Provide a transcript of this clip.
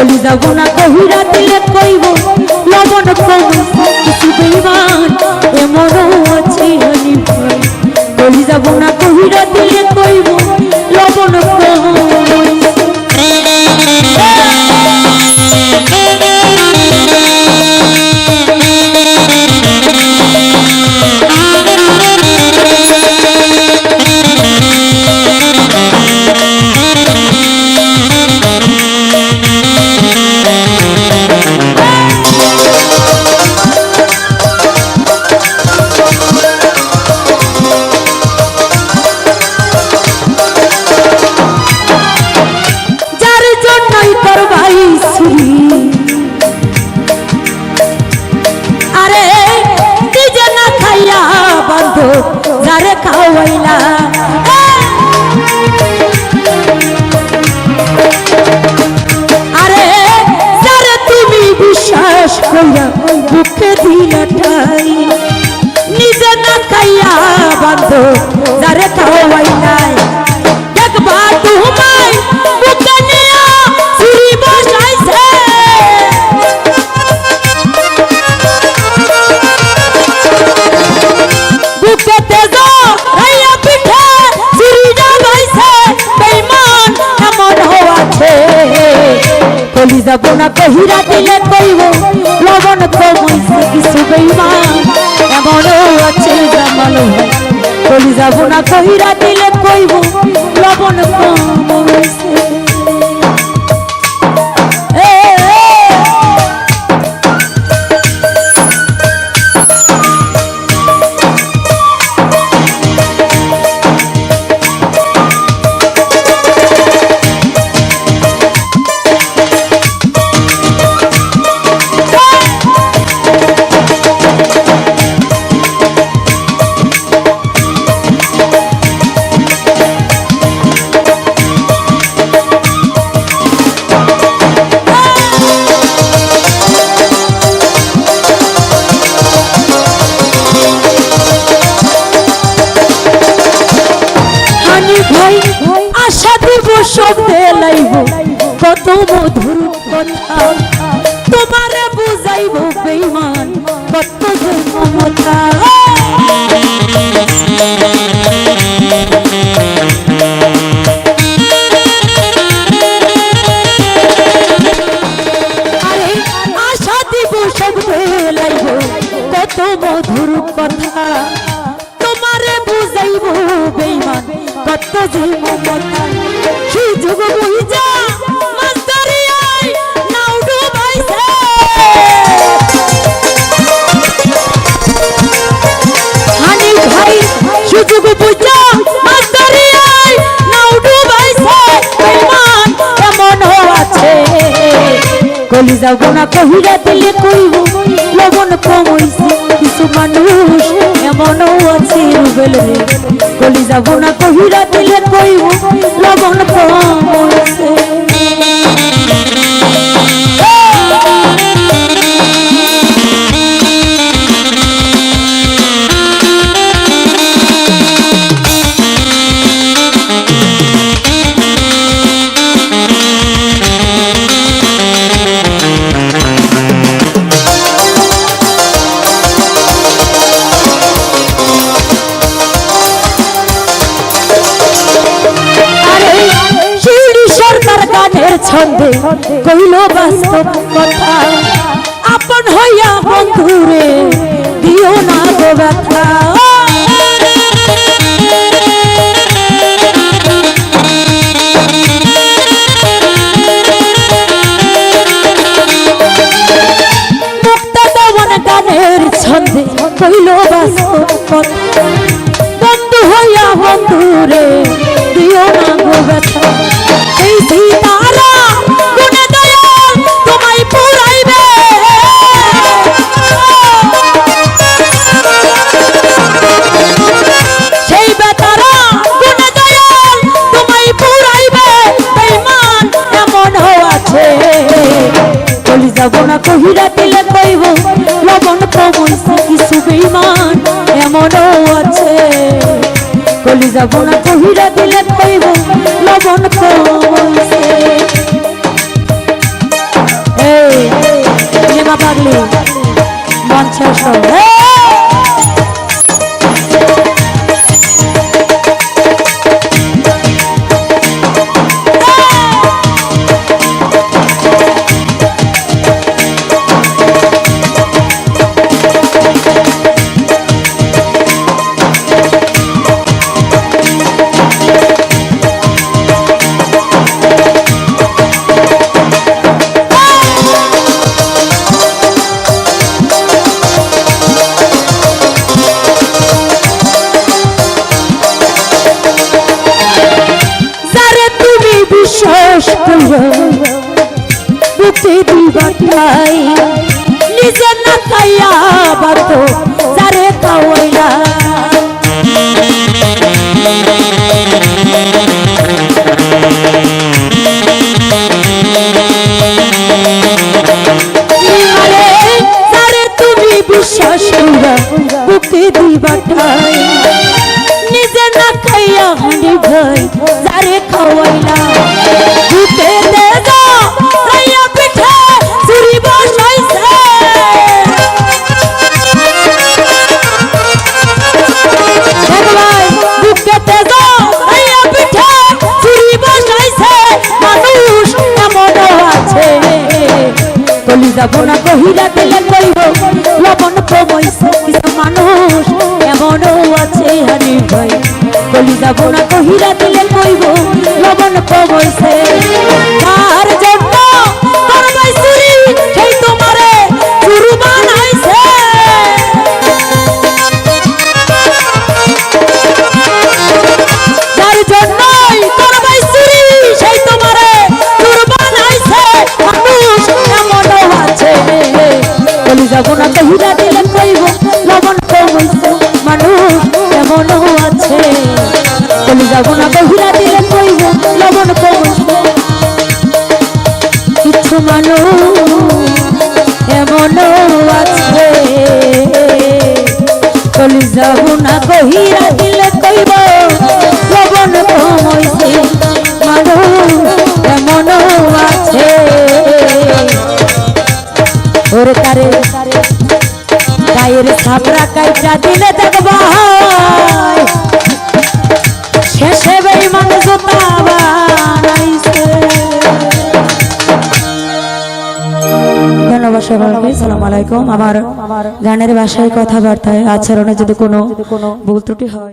চলি যাব না কহিরা দিলে কইব লবণ কম কিছু বেইমান এমনও আছে হানি ভাই চলি যাব না কহিরা দিলে কইব লবণ কম যারে খাওয়াইলা আরে যারে তুমি বিশ্বাস কইরা বুকে দিলা ঠাই নিজে না খাইয়া বান্ধো যারে খাওয়াইলা একবার তোমায় বুকে নিয়া চুরি বসাইছে চলি যাব না কহিরা দিলে কইব লবণ কম হইছে কিছু বেইমান এমনও আছে জামাল ভাই চলি যাব না কহিরা দিলে কইব লবণ কম হইছে আশা দিব শব্দে লাইব কত মধুর কথা তোমারে বুঝাইব বেঈমান কত মমতা আরে আশা দিব শব্দে লাইব কত মধুর কথা তোমারে বুঝাইব বেঈমান কত যে মমতা সুযোগ বুঝা মাছ ধরিয়াই নাও ডুবাইছে হানি ভাই সুযোগ বুঝা মাছ ধরিয়াই নাও ডুবাইছে বেঈমান এমন আছে কলি যাব না কহিরা দিলে কইব লবণ কম হইছে কিছু মানুষ এমনও আছে রুবেল রে কলি যাব না কহিরা দিলে কইব লবণ কম হইছে ছন্দে কইল বাস্তব কথা আপন হইয়া বন্ধুরে দিও না গো ব্যথা মুক্তা দেওয়ান গানের ছন্দে কইল বাস্তব কথা বন্ধু হইয়া বন্ধুরে দিও না গো ব্যথা এই সীতারা গুণে দয়াল তোমায় পুরাইবে সেই বেতারা গুণে দয়াল তোমায় পুরাইবে বেঈমান এমন আছে চলি যাব না কহিরা দিলে কইব লবণ কম হইছে কিছু বেঈমান এমনও আছে কলি যাব না কহিরা দিলে কইব লবণ কম হইছে গান শেষ হলো। বিশ্বাস করো বুকে দিবাটাই নিজে না খাইয়া বাত যারে খাওয়াইলা যারে তুমি বিশ্বাস করো বুকে দিবাটাই নিজে না খাইয়া হানি ভাই যারে খাওয়াইলা বুকে দে যা খাইয়া পিঠে চুরি বসাইছে ভাই বুকে দে যা খাইয়া পিঠে চুরি বসাইছে মানুষ এমন আছে কলিজা বোনা কহিলা দিলে কইব লবণ কমাইছে কিছু মানুষ এমনও আছে হানি ভাই কলিজা বোনা কহিলা দিলে কইব লবণ কমাইছে তার জন্য করবাই চুরি সেই তোমারে চুরু বানাইছে তার জন্যই করবাই চুরি সেই তোমারে চুরু বানাইছে মানুষ এমনও আছে কলিজা বোনা কহিলা দিলে কইব লবণ কমাইছে মানুষ এমনও আছে কলিজা বোনা কহিলা দিলে কইব লবণ কমাইছে কিছু মানুষ এমনও আছে কলিজা বোনা কহিলা দিলে কইব লবণ কমাইছে মানুষ এমনও আছে ওরে তারে গায়ের ছাপরা কাইটা দিলে দেখবা শেষে বেঈমান জুতা বানাইছে। ধন্যবাদ সবাইকে। আসসালামু আলাইকুম। আমার গানের ভাষায় কথাবার্তায় আচরণে যদি কোনো ভুল ত্রুটি হয়